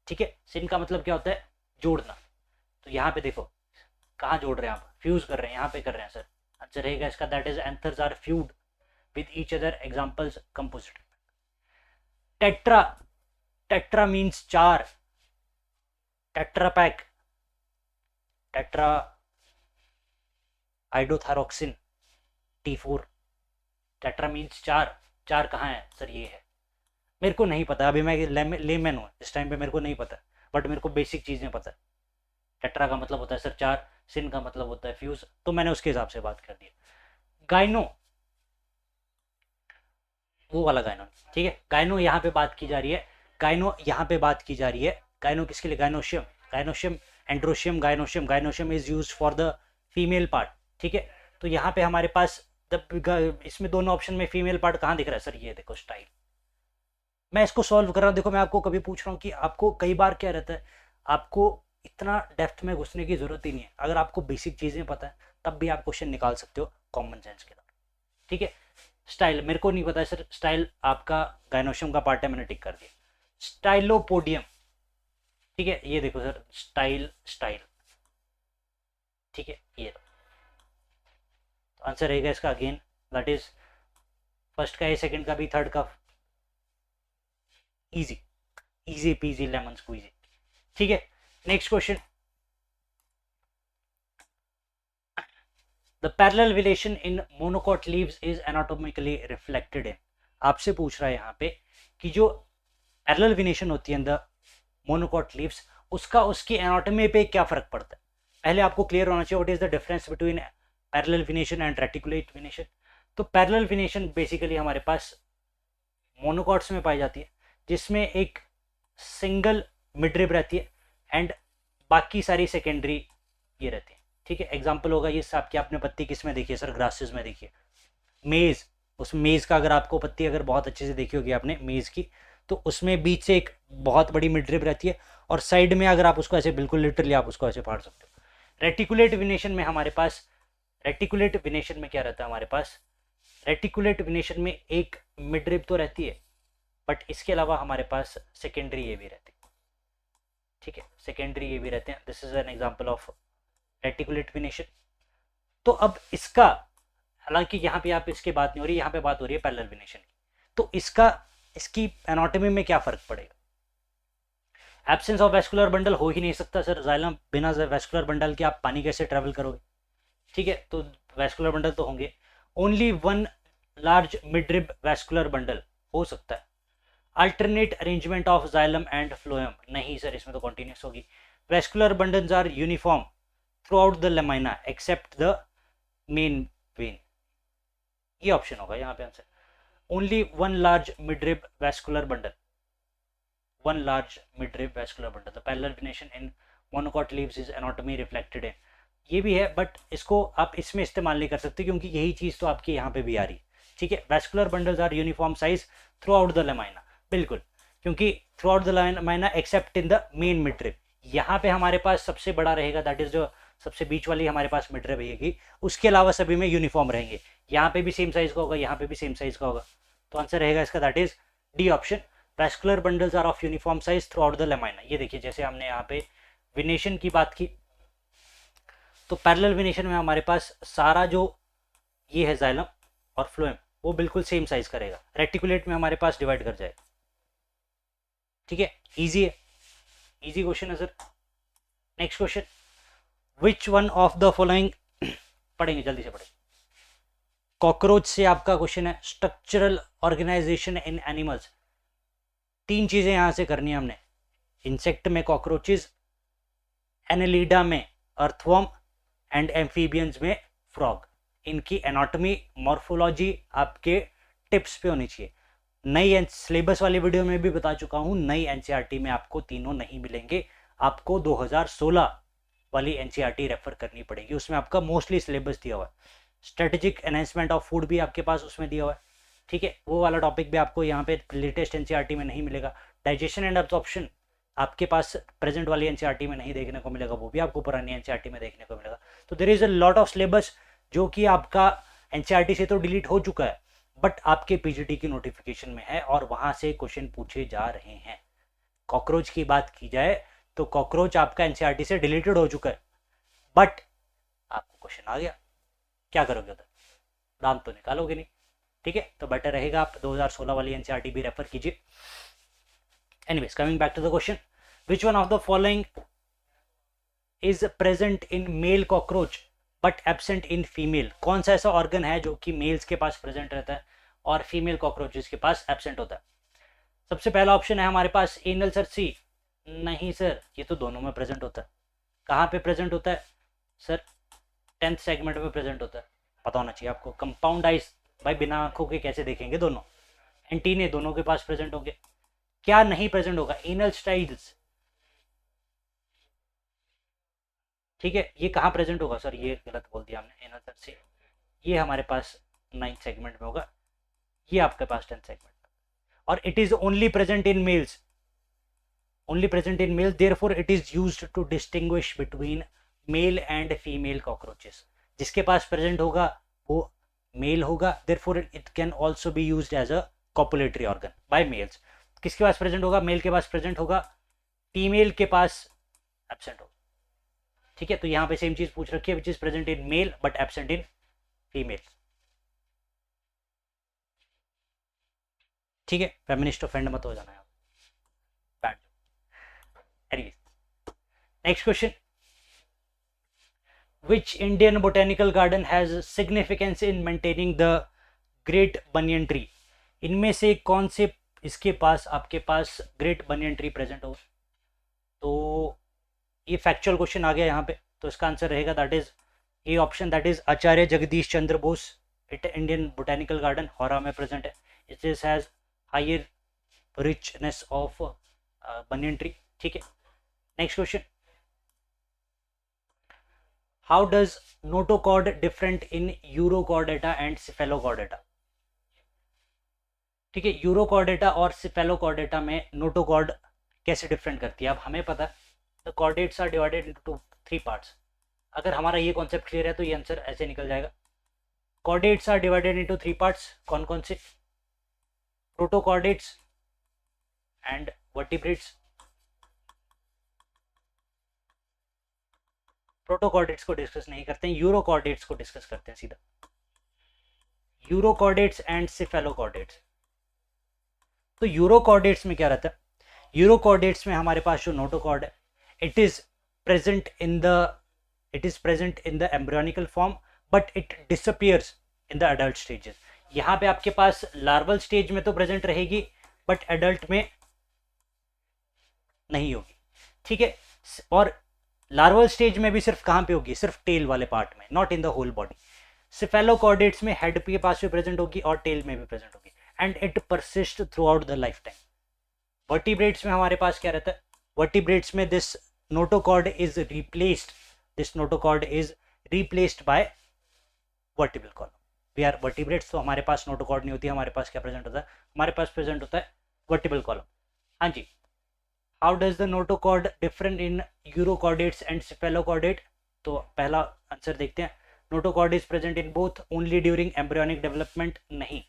ठीक है, सिन का मतलब क्या होता है? जोड़ना। तो यहाँ पे देखो कहाँ जोड़ रहे हैं आप? फ्यूज कर रहे हैं, यहाँ पे कर रहे हैं सर। आंसर रहेगा इसका that is anthers are fused with each other, examples composite. Tetra, tetra means 4, tetra pack, tetra iodothyroxine T4, tetra means 4, 4 कहाँ है सर? ये है, मेरे को नहीं पता, अभी मैं लेमैन हूँ इस टाइम पे, मेरे को नहीं पता, बट मेरे को बेसिक चीज़ें पता है। टेट्रा का मतलब होता है सर 4, सिन का मतलब होता है फ्यूज, तो मैंने उसके हिसाब से बात कर दी। गाइनो, वो वाला गाइनो, ठीक है, गाइनो यहाँ पे बात की जा रही है, गाइनो यहाँ पे बात की जा रही है। गाइनो किसके लिए? Gynoecium, gynoecium, androecium, gynoecium, gynoecium is use for the female part. ठीक है, तो यहाँ पे हमारे पास इसमें दोनों ऑप्शन में फीमेल पार्ट कहाँ दिख रहा है सर? ये देखो स्टाइल, मैं इसको सॉल्व कर रहा हूँ। देखो मैं आपको कभी पूछ रहा हूँ कि आपको कई बार क्या रहता है, आपको इतना डेप्थ में घुसने की जरूरत ही नहीं है, अगर आपको बेसिक चीजें पता है तब भी आप क्वेश्चन निकाल सकते हो कॉमन सेंस के द्वारा। ठीक है, स्टाइल मेरे को नहीं पता है सर, स्टाइल आपका गाइनोशियम का पार्ट है, मैंने टिक कर दिया। स्टाइलोपोडियम, ठीक है, ये देखो सर स्टाइल, स्टाइल, ठीक है, ये तो आंसर रहेगा इसका अगेन दैट इज फर्स्ट का, सेकंड का भी, थर्ड का। Easy, easy peasy lemon squeezy. ठीक है, next question, the parallel variation in monocot leaves is anatomically reflected in. आपसे पूछ रहा है यहाँ पे कि जो पैरेलल वेरिएशन होती है इन द मोनोकॉट लीव्स, उसका उसकी एनाटॉमी पे क्या फर्क पड़ता है? पहले आपको क्लियर होना चाहिए what is the difference between parallel variation and reticulate variation. तो पैरेलल वेरिएशन बेसिकली हमारे पास मोनोकॉट्स में पाई जाती है, जिसमें एक सिंगल मिडरिब रहती है एंड बाकी सारी सेकेंडरी ये रहती है। ठीक है, एग्जांपल होगा ये आपकी, आपने पत्ती किस में देखी है सर? ग्रासेस में देखिए, मेज, उस मेज का अगर आपको पत्ती अगर बहुत अच्छे से देखी होगी आपने मेज की, तो उसमें बीच से एक बहुत बड़ी मिडरिब रहती है और साइड में अगर आप उसको ऐसे बिल्कुल लिटरली आप उसको ऐसे फाड़ सकते हो। रेटिकुलेट वेनेशन में हमारे पास, रेटिकुलेट वेनेशन में क्या रहता है हमारे पास? रेटिकुलेट वेनेशन में एक मिडरिब तो रहती है, बट इसके अलावा हमारे पास सेकेंडरी ये भी रहती है। ठीक है, सेकेंडरी ये भी रहते हैं। This is an example of reticulate venation. तो अब इसका, हालांकि यहाँ पे आप इसकी बात नहीं हो रही, यहाँ पे बात हो रही है पैरेलल वेनेशन की, तो इसका इसकी एनाटॉमी में क्या फर्क पड़ेगा? एब्सेंस ऑफ वेस्कुलर बंडल हो ही नहीं सकता सर, जाइलम बिना वेस्कुलर बंडल के आप पानी कैसे ट्रेवल करोगे? ठीक है, तो वेस्कुलर बंडल तो होंगे। Only one large midrib vascular bundle हो सकता है। Alternate arrangement of xylem and phloem, नहीं सर इसमें तो कॉन्टिन्यूस होगी। Vascular bundles are uniform throughout the lamina except the main vein, ये ऑप्शन होगा यहाँ पे answer. Only one large midrib vascular bundle, one large midrib vascular bundle. The parallel venation in monocot leaves is anatomy reflected है, ये भी है, but इसको आप इसमें इस्तेमाल नहीं कर सकते क्योंकि यही चीज़ तो आपकी यहाँ पे भी आ रही है, ठीक है। Vascular bundles are uniform size throughout the lamina, बिल्कुल, क्योंकि throughout the lamina except in the main midrib, यहाँ पे हमारे पास सबसे बड़ा रहेगा, दैट इज जो सबसे बीच वाली हमारे पास मिडरिब रहेगी, उसके अलावा सभी में यूनिफॉर्म रहेंगे, यहाँ पे भी सेम साइज का होगा, यहाँ पे भी सेम साइज का होगा, तो आंसर रहेगा इसका that is D option, vascular bundles are of uniform size throughout the lamina. ये देखिए जैसे हमने यहाँ पे विनेशन की बात की, तो पैरेलल विनेशन में हमारे पास सारा जो ये है जाइलम और फ्लोएम वो बिल्कुल सेम साइज का रहेगा, रेटिकुलेट में हमारे पास डिवाइड कर जाएगा, ठीक है, इजी है, इजी क्वेश्चन है sir. Next question, which one of the following, पढ़ेंगे जल्दी से पढ़ेंगे, कॉकरोच से आपका क्वेश्चन है, स्ट्रक्चरल ऑर्गेनाइजेशन इन एनिमल्स, तीन चीजें यहां से करनी है हमने, इंसेक्ट में कॉकरोचेस, एनेलिडा में अर्थवर्म एंड एम्फीबियंस में फ्रॉग, इनकी एनाटॉमी मॉर्फोलॉजी आपके टिप्स पे होनी चाहिए। नई सिलेबस वाली वीडियो में भी बता चुका हूं, नई एनसीईआरटी में आपको तीनों नहीं मिलेंगे, आपको 2016 वाली एनसीईआरटी रेफर करनी पड़ेगी, उसमें आपका मोस्टली सिलेबस दिया हुआ है, स्ट्रेटेजिक एनहेंसमेंट ऑफ फूड भी आपके पास उसमें दिया हुआ है, ठीक है, वो वाला टॉपिक भी आपको यहाँ पे लेटेस्ट एनसीईआरटी में नहीं मिलेगा। डाइजेशन एंड एब्जॉर्प्शन आपके पास प्रेजेंट वाली एनसीईआरटी में नहीं देखने को मिलेगा, वो भी आपको पुरानी एनसीईआरटी में देखने को मिलेगा। तो there is a lot of syllabus जो कि आपका एनसीईआरटी से तो डिलीट हो चुका है, बट आपके पीजीटी की नोटिफिकेशन में है और वहां से क्वेश्चन पूछे जा रहे हैं। कॉकरोच की बात की जाए तो कॉकरोच आपका एनसीईआरटी से डिलीटेड हो चुका है, बट आपको क्वेश्चन आ गया, क्या करोगे उधर, दाम तो निकालोगे नहीं, ठीक है, तो बेटर रहेगा आप 2016 वाली एनसीईआरटी भी रेफर कीजिए। Anyways, coming back to the question, which one of the following is present in male cockroach but absent in female, कौन सा ऐसा ऑर्गन है जो कि मेल्स के पास प्रेजेंट रहता है और फीमेल कॉकरोचेस के पास एब्सेंट होता है। सबसे पहला ऑप्शन है हमारे पास एनल सर्सी, नहीं सर ये तो दोनों में प्रेजेंट होता है, कहाँ पे प्रेजेंट होता है सर, 10th सेगमेंट में प्रेजेंट होता है, पता होना चाहिए आपको। कंपाउंड आइज, भाई बिना आंखों के कैसे देखेंगे दोनों, एंटीने दोनों के पास प्रेजेंट होंगे, क्या नहीं प्रेजेंट होगा, एनल स्टाइल्स, ठीक है, ये कहाँ प्रेजेंट होगा सर, ये गलत बोल दिया हमने, एनल सर्सी ये हमारे पास 9th सेगमेंट में होगा, ये आपके पास 10th सेगमेंट में, और it is only present in males, only present in male, therefore it is used to distinguish between male and female cockroaches, जिसके पास प्रेजेंट होगा वो मेल होगा, therefore it can also be used as a copulatory organ by males. किसके पास present होगा, mail के पास present होगा, फीमेल के पास एब्सेंट होगा, ठीक है, तो यहाँ पे सेम चीज पूछ रखी है, which is present in male but absent in female, ठीक है, फेमिनिस्ट ऑफेंड मत हो जाना, bad. Next question, which Indian botanical garden has significance in maintaining the great banyan tree, इनमें से कौन से इसके पास आपके पास ग्रेट बनियन ट्री प्रेजेंट होगा, तो ये फैक्चुअल क्वेश्चन आ गया यहाँ पे, तो इसका आंसर रहेगा that is A option, that is Acharya Jagdish Chandra Bose, it Indian Botanical Garden Howrah में प्रेजेंट है, it is has higher richness of banyan tree, ठीक है। Next question, how does notochord different in Urochordata and Cephalochordata, ठीक है, यूरोकॉर्डेटा और cephalochordata में notochord कैसे different करती है, अब हमें पता है the chordates are divided into 3 parts, अगर हमारा ये कॉन्सेप्ट क्लियर है तो ये आंसर ऐसे निकल जाएगा, chordates are divided into 3 parts, कौन कौन से, प्रोटोकॉर्डेट्स एंड वर्टिब्रेट्स, प्रोटोकॉर्डेट्स को डिस्कस नहीं करते हैं, यूरोकॉर्डेट्स को डिस्कस करते हैं सीधा, यूरोकॉर्डेट्स एंड सिफेलोकॉर्डेट्स। तो यूरोकॉर्डेट्स में क्या रहता है, यूरोकॉर्डेट्स में हमारे पास जो नोटोकॉर्ड है, it is present in the embryonical form but it disappears in the adult stages, यहाँ पे आपके पास लार्वल स्टेज में तो प्रेजेंट रहेगी बट एडल्ट में नहीं होगी, ठीक है, और लार्वल स्टेज में भी सिर्फ कहाँ पे होगी, सिर्फ टेल वाले पार्ट में, not in the whole body. Cephalochordates में हेड के पास भी प्रेजेंट होगी और टेल में भी प्रेजेंट होगी, and it persist through out the life time. Vertebrates में हमारे पास क्या रहता है, वर्टिब्रेट्स में this notochord is replaced, this notochord is replaced by vertebral column. We are vertebrates, तो हमारे पास notochord नहीं होती है, हमारे पास क्या प्रेजेंट होता है, हमारे पास प्रेजेंट होता है vertebral column. हाँ जी. How does the notochord different in urochordates and cephalochordate? तो पहला आंसर देखते हैं. Notochord is present in both only during embryonic development. नहीं.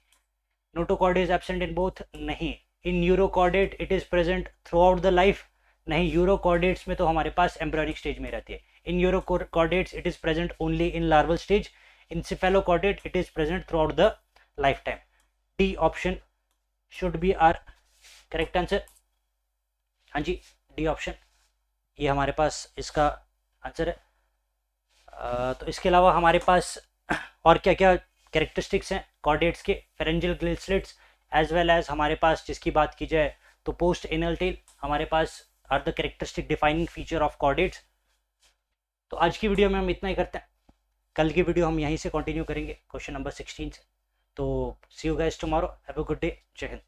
Notochord is absent in both. नहीं. In urochordate it is present throughout the life. नहीं. Urochordates में तो हमारे पास embryonic stage में रहती है. In urochordates it is present only in larval stage. In cephalochordate it is present throughout the lifetime. D option should be our correct answer. हाँ जी, D option ये हमारे पास इसका आंसर है. तो इसके अलावा हमारे पास और क्या क्या कैरेक्टरिस्टिक्स हैं कॉर्डेट्स के, फेरेंजियल ग्लिसरेट्स एज वेल एज हमारे पास जिसकी बात की जाए तो पोस्ट एनल टेल हमारे पास are the characteristic defining feature of chordates. तो आज की वीडियो में हम इतना ही करते हैं. कल की वीडियो हम यहीं से कंटिन्यू करेंगे क्वेश्चन नंबर 16 से. तो see you guys tomorrow. Have a good day. Jai Hind.